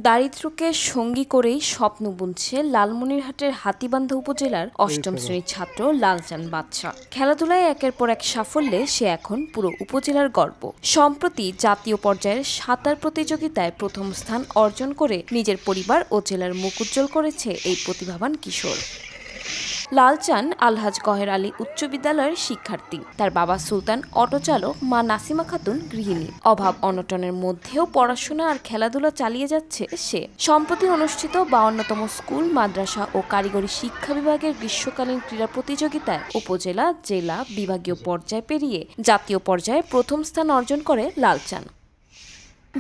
দারিদ্র্যকে সঙ্গী করেই স্বপ্ন বুনছে লালমনিরহাটের হাতীবান্ধা উপজেলার অষ্টম শ্রেণীর ছাত্র লালচান বাদশা। খেলাধুলায় একের পর এক সাফল্যে সে এখন পুরো উপজেলার গর্ব। সম্প্রতি জাতীয় পর্যায়ের সাঁতার প্রতিযোগিতায় প্রথম স্থান অর্জন করে নিজের পরিবার ও জেলার মুখ উজ্জ্বল করেছে এই প্রতিভাবান কিশোর। লালচান আলহাজ গহের আলী উচ্চ বিদ্যালয়ের শিক্ষার্থী। তার বাবা সুলতান অটো চালক, মা নাসিমা খাতুন গৃহিণী। অভাব অনটনের মধ্যেও পড়াশোনা আর খেলাধুলা চালিয়ে যাচ্ছে সে। সম্প্রতি অনুষ্ঠিত 52তম স্কুল, মাদ্রাসা ও কারিগরি শিক্ষা বিভাগের গ্রীষ্মকালীন ক্রীড়া প্রতিযোগিতায় উপজেলা, জেলা, বিভাগীয় পর্যায় পেরিয়ে জাতীয় পর্যায়ে প্রথম স্থান অর্জন করে লালচান।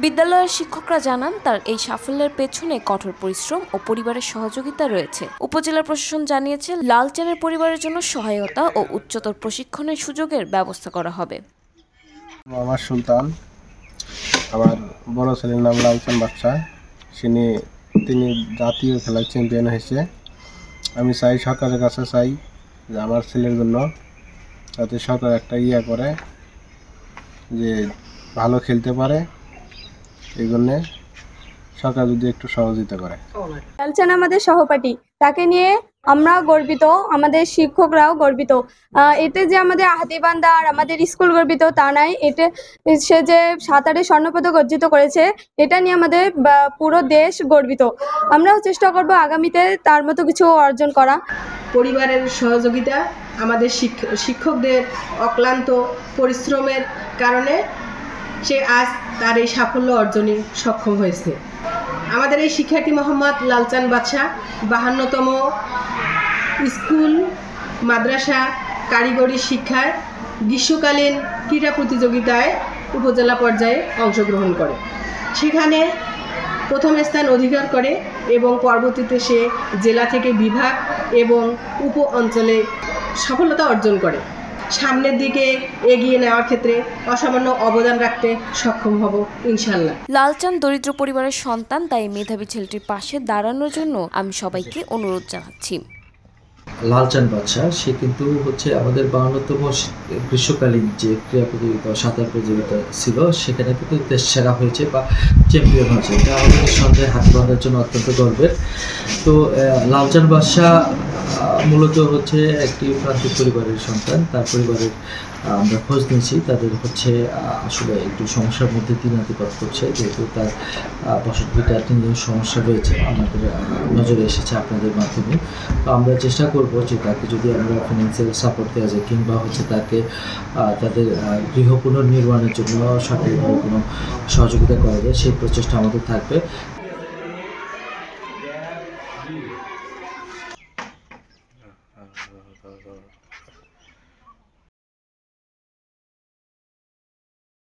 বিদ্যালয়ের শিক্ষকরা জানান, তার এই সাফল্যের পেছনে কঠোর পরিশ্রম ও পরিবারের সহযোগিতা রয়েছে। উপজেলা প্রশাসন জানিয়েছে, লালচানের পরিবারের জন্য সহায়তা ও উচ্চতর প্রশিক্ষণের সুযোগের ব্যবস্থা করা হবে। আমার সুলতান, আমার বড় ছেলের নাম লালচান বাদশা। তিনি জাতীয় খেলায় চ্যাম্পিয়ন হয়েছে। আমি চাই, সরকারের কাছে চাই যে আমার ছেলের জন্য যাতে সরকার একটা করে যে ভালো খেলতে পারে, এই জন্যে সরকার যদি একটু সহযোগিতা করে। লালচান আমাদের সহপাঠী, তাকে নিয়ে আমরা গর্বিত, আমাদের শিক্ষকরাও গর্বিত। এতে যে আমাদের হাতীবান্ধা আর আমাদের স্কুল গর্বিত তা নাই, এতে সে যে সাঁতারে স্বর্ণপদক অর্জিত করেছে এটা নিয়ে আমাদের পুরো দেশ গর্বিত। আমরাও চেষ্টা করব আগামীতে তার মতো কিছু অর্জন করা। পরিবারের সহযোগিতা, আমাদের শিক্ষকদের অক্লান্ত পরিশ্রমের কারণে সে আজ তার এই সাফল্য অর্জনে সক্ষম হয়েছে। আমাদের এই শিক্ষার্থী মোহাম্মদ লালচান বাদশা 52তম স্কুল, মাদ্রাসা, কারিগরি শিক্ষার গ্রীষ্মকালীন ক্রীড়া প্রতিযোগিতায় উপজেলা পর্যায়ে অংশগ্রহণ করে, সেখানে প্রথম স্থান অধিকার করে এবং পরবর্তীতে সে জেলা থেকে বিভাগ এবং উপ অঞ্চলে সফলতা অর্জন করে। সামনের দিকে এগিয়ে নেওয়ার ক্ষেত্রে অসামান্য অবদান রাখতে সক্ষম হব ইনশাআল্লাহ। লালচান দরিদ্র পরিবারের সন্তান, তাই মেধাবী ছেলেটির পাশে দাঁড়ানোর জন্য আমি সবাইকে অনুরোধ জানাচ্ছি। লালচান বাদশা সে কিন্তু আমাদের 52তম গ্রীষ্মকালীন যে ক্রীড়া প্রতিযোগিতা, সাঁতার প্রতিযোগিতা ছিল, সেখানে কিন্তু দেশ সেরা হয়েছে বা চ্যাম্পিয়ন হয়েছে। এটা আমাদের সন্দেহে হাতীবান্ধার জন্য অত্যন্ত গর্বের। তো লালচান বাদশা মূলত একটি প্রান্তিক পরিবারের সন্তান। তার পরিবারের আমরা খোঁজ নিয়েছি, তাদের আসলে একটু সমস্যার মধ্যে দিনাতিপাত করছে, যেহেতু তার বসতভিটার সমস্যা রয়েছে, আমাদের নজরে এসেছে আপনাদের মাধ্যমে। তো আমরা চেষ্টা করব যে তাকে যদি আমরা ফিনান্সিয়াল সাপোর্ট দেওয়া যায়, কিংবা তাকে তাদের গৃহ পুনর্নির্মাণের জন্য সরকারিভাবে কোনো সহযোগিতা করা যায়, সেই প্রচেষ্টা আমাদের থাকবে।